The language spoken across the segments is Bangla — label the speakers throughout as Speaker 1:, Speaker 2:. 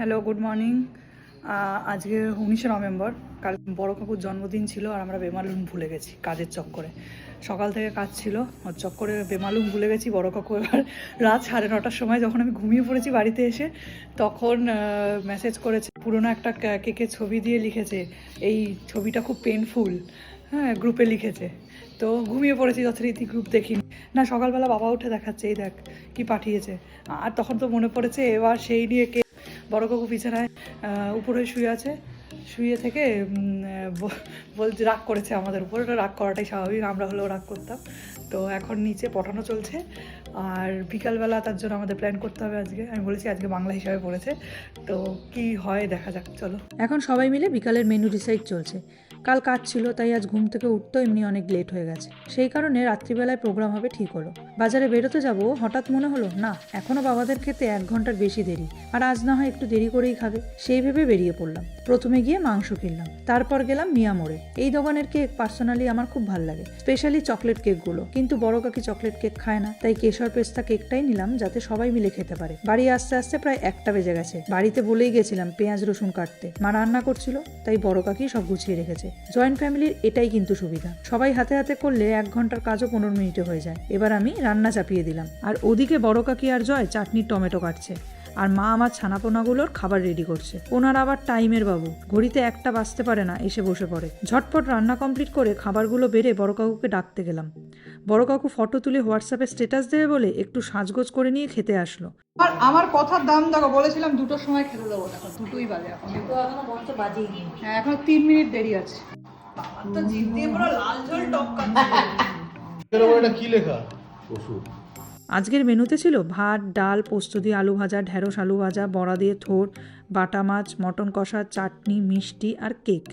Speaker 1: Hello, good morning. আজকে 19শে নভেম্বর। কাল বড় কাকুর জন্মদিন ছিল আর আমরা বেমালুম ভুলে গেছি কাজের চক্করে। সকাল থেকে কাজ ছিল, ওর চক্করে বেমালুম ভুলে গেছি। বড় কাকু এবার রাত 9:30টার সময় যখন আমি ঘুমিয়ে পড়েছি বাড়িতে এসে, তখন মেসেজ করেছে, পুরোনো একটা কেকের ছবি দিয়ে লিখেছে এই ছবিটা খুব পেনফুল। হ্যাঁ, গ্রুপে লিখেছে। তো ঘুমিয়ে পড়েছি, যথারীতি গ্রুপ দেখিনি। না, সকালবেলা বাবা উঠে দেখাচ্ছে এই দেখ কি পাঠিয়েছে। আর তখন তো মনে পড়েছে এবার সেই নিয়ে বড় কাকু বিছানায় উপরে শুয়ে আছে, শুয়ে থেকে বলছে রাগ করেছে আমাদের উপর। ওটা রাগ করাটাই স্বাভাবিক, আমরা হলেও রাগ করতাম। তো এখন নিচে পঠানো চলছে আর বিকালবেলা তার জন্য আমাদের প্ল্যান করতে হবে। আজকে আমি বলেছি আজকে বাংলা হিসাবে পড়েছে, তো কি হয় দেখা যাক। চলো, এখন সবাই মিলে বিকালের মেনু ডিসাইড চলছে। কাল কাজ ছিল তাই আজ ঘুম থেকে উঠতেও এমনি অনেক লেট হয়ে গেছে, সেই কারণে রাত্রিবেলায় প্রোগ্রাম হবে ঠিক হলো। বাজারে বেরোতে যাব, হঠাৎ মনে হলো না, এখনও বাবাদের খেতে 1 ঘন্টার বেশি দেরি, আর আজ না হয় একটু দেরি করেই খাবে। সেই ভেবে বেরিয়ে পড়লাম। প্রথমে গিয়ে মাংস কিনলাম, তারপর গেলাম মিয়া মোড়ে। এই দোকানের কেক পার্সোনালি আমার খুব ভালো লাগে, স্পেশালি চকলেট কেকগুলো। কিন্তু বড় কাকি চকলেট কেক খায় না, তাই কেশর পেস্তা কেকটাই নিলাম যাতে সবাই মিলে খেতে পারে। বাড়ি আসতে আসতে প্রায় 1টা বেজে গেছে। বাড়িতে বলেই গেছিলাম পেঁয়াজ রসুন কাটতে, মা রান্না করছিল তাই বড় কাকি সব গুছিয়ে রেখেছে। জয়েন্ট ফ্যামিলির এটাই কিন্তু সুবিধা, সবাই হাতে হাতে করলে 1 ঘন্টার কাজও 15 মিনিটে হয়ে যায়। এবার আমি রান্না চাপিয়ে দিলাম, আর ওদিকে বড় কাকি আর জয় চাটনির টমেটো কাটছে, আর মা আমার ছানাপোনাগুলোর খাবার রেডি করছে। ওনার আবার টাইমের বাবু, ঘড়িতে 1টা বাজতে পারে না এসে বসে পড়ে। ঝটপট রান্না কমপ্লিট করে খাবারগুলো বেড়ে বড় কাকুকে ডাকতে গেলাম। বড় কাকু ফটো তুলে হোয়াটসঅ্যাপে স্ট্যাটাস দেবে বলে একটু সাজগোজ করে নিয়ে খেতে আসলো। আর আমার কথার দাম দেখো, বলেছিলাম 2টোর সময় খেতে দেবো, দেখো 2টোই বাজে এখন।
Speaker 2: এখনো বন্ধ বাজেই।
Speaker 1: হ্যাঁ, এখন 3 মিনিট দেরি আছে। তো জিভ দিয়ে পুরো লাল ঝোল টক
Speaker 3: এটা কি লেখা? ওষুধ।
Speaker 1: আজকের মেনুতে ছিল ভাত, ডাল, পোস্ত দিয়ে আলু ভাজা, ঢেঁড়স আলু ভাজা, বড়া দিয়ে থোড়, বাটা মাছ, মটন কষা, চাটনি, মিষ্টি আর কেক।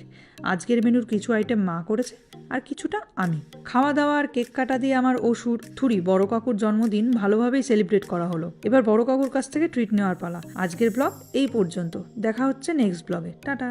Speaker 1: আজকের মেনুর কিছু আইটেম মা করেছে আর কিছুটা আমি। খাওয়া দাওয়া আর কেক কাটা দিয়ে আমার অসুর থুরি বড় কাকুর জন্মদিন ভালোভাবেই সেলিব্রেট করা হলো। এবার বড় কাকুর কাছ থেকে ট্রিট নেওয়ার পালা। আজকের ব্লগ এই পর্যন্ত, দেখা হচ্ছে নেক্সট ব্লগে। টাটা।